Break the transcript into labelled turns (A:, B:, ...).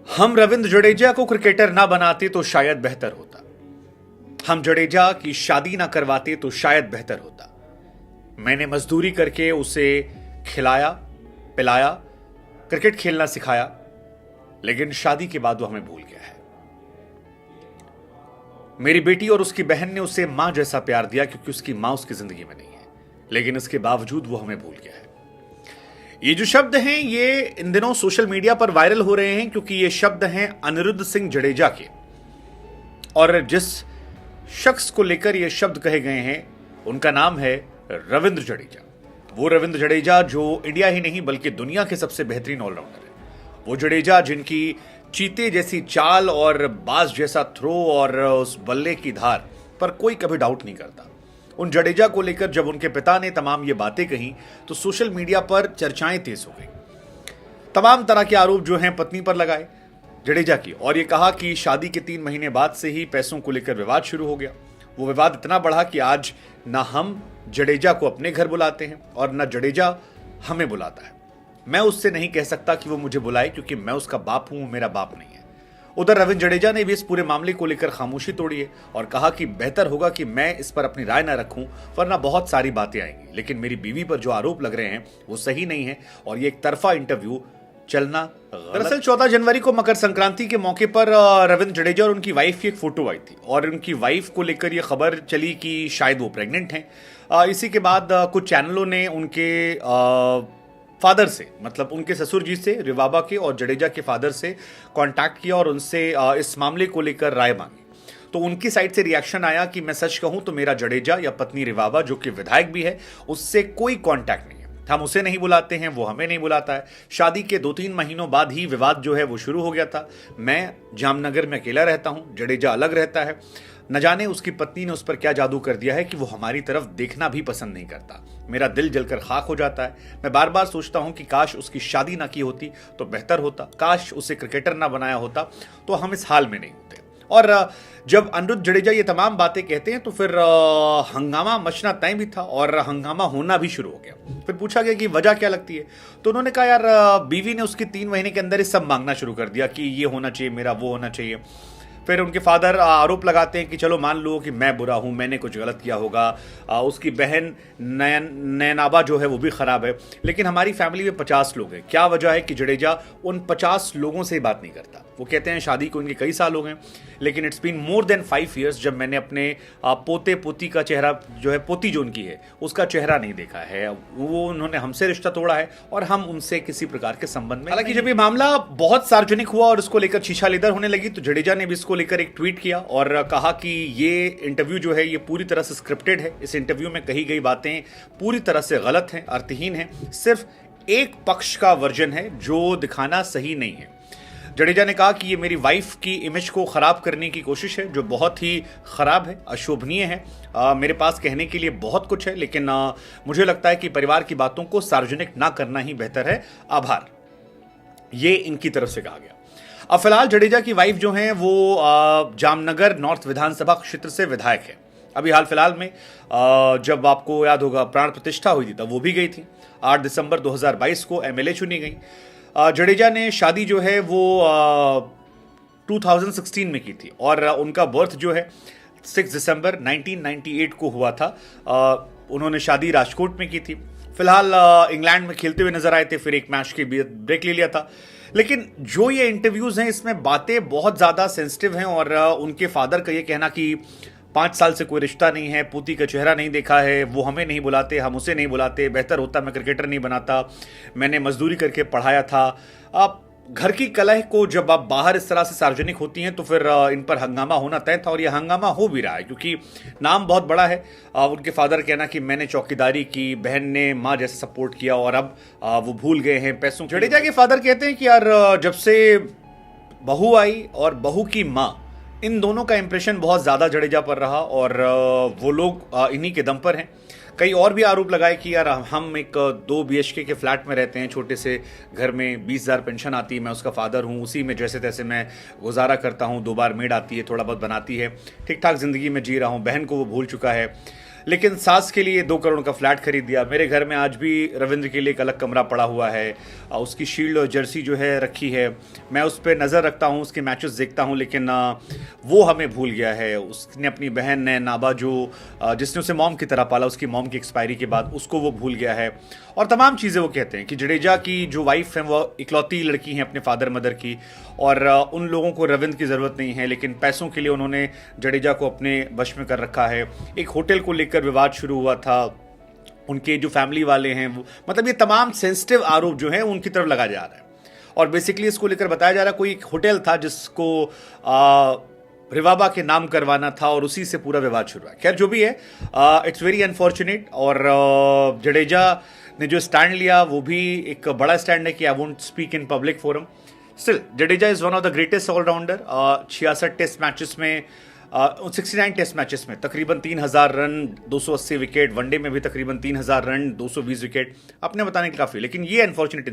A: हम रविंद्र जडेजा को क्रिकेटर ना बनाते तो शायद बेहतर होता। हम जडेजा की शादी ना करवाते तो शायद बेहतर होता। मैंने मजदूरी करके उसे खिलाया पिलाया, क्रिकेट खेलना सिखाया, लेकिन शादी के बाद वो हमें भूल गया है। मेरी बेटी और उसकी बहन ने उसे मां जैसा प्यार दिया क्योंकि उसकी मां उसकी जिंदगी में नहीं है, लेकिन इसके बावजूद वो हमें भूल गया है। ये जो शब्द हैं ये इन दिनों सोशल मीडिया पर वायरल हो रहे हैं क्योंकि ये शब्द हैं अनिरुद्ध सिंह जडेजा के, और जिस शख्स को लेकर ये शब्द कहे गए हैं उनका नाम है रविंद्र जडेजा। वो रविंद्र जडेजा जो इंडिया ही नहीं बल्कि दुनिया के सबसे बेहतरीन ऑलराउंडर है। वो जडेजा जिनकी चीते जैसी चाल और बाज जैसा थ्रो और उस बल्ले की धार पर कोई कभी डाउट नहीं करता। उन जडेजा को लेकर जब उनके पिता ने तमाम ये बातें कही तो सोशल मीडिया पर चर्चाएं तेज हो गई। तमाम तरह के आरोप जो हैं पत्नी पर लगाए जडेजा की, और ये कहा कि शादी के 3 महीने बाद से ही पैसों को लेकर विवाद शुरू हो गया। वो विवाद इतना बढ़ा कि आज ना हम जडेजा को अपने घर बुलाते हैं और ना जडेजा हमें बुलाता है। मैं उससे नहीं कह सकता कि वो मुझे बुलाए क्योंकि मैं उसका बाप हूं, मेरा बाप नहीं है। उधर रविंद्र जडेजा ने भी इस पूरे मामले को लेकर खामोशी तोड़ी है और कहा कि बेहतर होगा कि मैं इस पर अपनी राय ना रखूं, वरना बहुत सारी बातें आएंगी। लेकिन मेरी बीवी पर जो आरोप लग रहे हैं वो सही नहीं है और ये एक तरफा इंटरव्यू चलना। दरअसल 14 जनवरी को मकर संक्रांति के मौके पर रविंद्र जडेजा और उनकी वाइफ की एक फोटो आई थी और उनकी वाइफ को लेकर यह खबर चली कि शायद वो प्रेग्नेंट हैं। इसी के बाद कुछ चैनलों ने उनके फादर से, मतलब उनके ससुर जी से, रिवाबा के और जडेजा के फादर से कांटेक्ट किया और उनसे इस मामले को लेकर राय मांगी। तो उनकी साइड से रिएक्शन आया कि मैं सच कहूं तो मेरा जडेजा या पत्नी रिवाबा जो कि विधायक भी है उससे कोई कांटेक्ट नहीं है। हम उसे नहीं बुलाते हैं, वो हमें नहीं बुलाता है। शादी के 2-3 महीनों बाद ही विवाद जो है वो शुरू हो गया था। मैं जामनगर में अकेला रहता हूं, जडेजा अलग रहता है। न जाने उसकी पत्नी ने उस पर क्या जादू कर दिया है कि वो हमारी तरफ देखना भी पसंद नहीं करता। मेरा दिल जलकर खाक हो जाता है। मैं बार बार सोचता हूं कि काश उसकी शादी ना की होती तो बेहतर होता, काश उसे क्रिकेटर ना बनाया होता तो हम इस हाल में नहीं होते। और जब अनिरुद्ध जडेजा ये तमाम बातें कहते हैं तो फिर हंगामा मचना तय भी था और हंगामा होना भी शुरू हो गया। फिर पूछा गया कि वजह क्या लगती है, तो उन्होंने कहा यार बीवी ने उसके 3 महीने के अंदर ही सब मांगना शुरू कर दिया कि ये होना चाहिए मेरा, वो होना चाहिए। फिर उनके फादर आरोप लगाते हैं कि चलो मान लो कि मैं बुरा हूं, मैंने कुछ गलत किया होगा, उसकी बहन नयनाबा जो है वो भी खराब है, लेकिन हमारी फैमिली में 50 लोग हैं। क्या वजह है कि जडेजा उन 50 लोगों से बात नहीं करता। वो कहते हैं शादी को उनके कई साल हो गए, लेकिन it's been more than 5 years जब मैंने अपने पोते पोती का चेहरा जो है, पोती जो उनकी है उसका चेहरा नहीं देखा है। वो उन्होंने हमसे रिश्ता तोड़ा है और हम उनसे किसी प्रकार के संबंध में। हालांकि जब ये मामला बहुत सार्वजनिक हुआ और इसको लेकर शीशा लेदर होने लगी तो जडेजा ने भी इसको लेकर एक ट्वीट किया और कहा कि ये इंटरव्यू जो है ये पूरी तरह से स्क्रिप्टेड है। इस इंटरव्यू में कही गई बातें पूरी तरह से गलत हैं, अर्थहीन हैं, सिर्फ एक पक्ष का वर्जन है जो दिखाना सही नहीं है। जडेजा ने कहा कि ये मेरी वाइफ की इमेज को खराब करने की कोशिश है जो बहुत ही खराब है, अशोभनीय है। मेरे पास कहने के लिए बहुत कुछ है, लेकिन मुझे लगता है कि परिवार की बातों को सार्वजनिक ना करना ही बेहतर है। आभार, ये इनकी तरफ से कहा गया। अब फिलहाल जडेजा की वाइफ जो है वो जामनगर नॉर्थ विधानसभा क्षेत्र से विधायक है। अभी हाल फिलहाल में जब आपको याद होगा प्राण प्रतिष्ठा हुई थी तब वो भी गई थी। 8 दिसंबर 2022 को एमएलए चुनी गई। जडेजा ने शादी जो है वो 2016 में की थी और उनका बर्थ जो है 6 दिसंबर 1998 को हुआ था। उन्होंने शादी राजकोट में की थी। फिलहाल इंग्लैंड में खेलते हुए नजर आए थे, फिर एक मैच के ब्रेक ले लिया था। लेकिन जो ये इंटरव्यूज हैं इसमें बातें बहुत ज्यादा सेंसिटिव हैं और उनके फादर का ये कहना कि 5 साल से कोई रिश्ता नहीं है, पोती का चेहरा नहीं देखा है, वो हमें नहीं बुलाते, हम उसे नहीं बुलाते, बेहतर होता मैं क्रिकेटर नहीं बनाता, मैंने मजदूरी करके पढ़ाया था। आप घर की कलह को जब आप बाहर इस तरह से सार्वजनिक होती हैं तो फिर इन पर हंगामा होना तय था और यह हंगामा हो भी रहा है क्योंकि नाम बहुत बड़ा है। उनके फादर कहना कि मैंने चौकीदारी की, बहन ने माँ जैसे सपोर्ट किया और अब वो भूल गए हैं पैसों। जडेजा के फादर कहते हैं कि यार जब से बहू आई और बहू की माँ, इन दोनों का इंप्रेशन बहुत ज़्यादा जडेजा पर रहा और वो लोग इन्हीं के दम पर हैं। कई और भी आरोप लगाए कि यार हम एक 2 BHK के फ्लैट में रहते हैं, छोटे से घर में 20,000 पेंशन आती है, मैं उसका फादर हूँ, उसी में जैसे तैसे मैं गुजारा करता हूँ, 2 बार मेड आती है, थोड़ा बहुत बनाती है, ठीक ठाक जिंदगी में जी रहा हूँ, बहन को वो भूल चुका है। लेकिन सास के लिए 2 करोड़ का फ्लैट खरीद दिया। मेरे घर में आज भी रविंद्र के लिए एक अलग कमरा पड़ा हुआ है, उसकी शील्ड और जर्सी जो है रखी है, मैं उस पर नज़र रखता हूँ, उसके मैचेस देखता हूँ, लेकिन वो हमें भूल गया है। उसने अपनी बहन ने नाबा जो जिसने उसे मॉम की तरह पाला, उसकी मॉम की एक्सपायरी के बाद उसको वो भूल गया है। और तमाम चीज़ें वो कहते हैं कि जडेजा की जो वाइफ है वो इकलौती लड़की है अपने फादर मदर की, और उन लोगों को रविंद्र की ज़रूरत नहीं है, लेकिन पैसों के लिए उन्होंने जडेजा को अपने वश में कर रखा है। एक होटल को लेकर विवाद शुरू हुआ था, उनके जो फैमिली वाले हैं वो, मतलब ये तमाम सेंसिटिव आरोप जो है उनकी तरफ लगाया जा रहा है। और बेसिकली इसको लेकर बताया जा रहा है कोई एक होटल था जिसको रिवाबा के नाम करवाना था और उसी से पूरा विवाद शुरू हुआ। खैर जो भी है, इट्स वेरी अनफॉर्चुनेट। और जडेजा ने जो स्टैंड लिया वो भी एक बड़ा स्टैंड है कि I won't speak in public forum. Still Jadeja is one of the greatest allrounder. 66 test matches में 69 टेस्ट मैचेस में तकरीबन 3000 रन, 280 विकेट, वनडे में भी तकरीबन 3000 रन, 220 विकेट, अपने बताने के काफी। लेकिन ये अनफॉर्चुनेट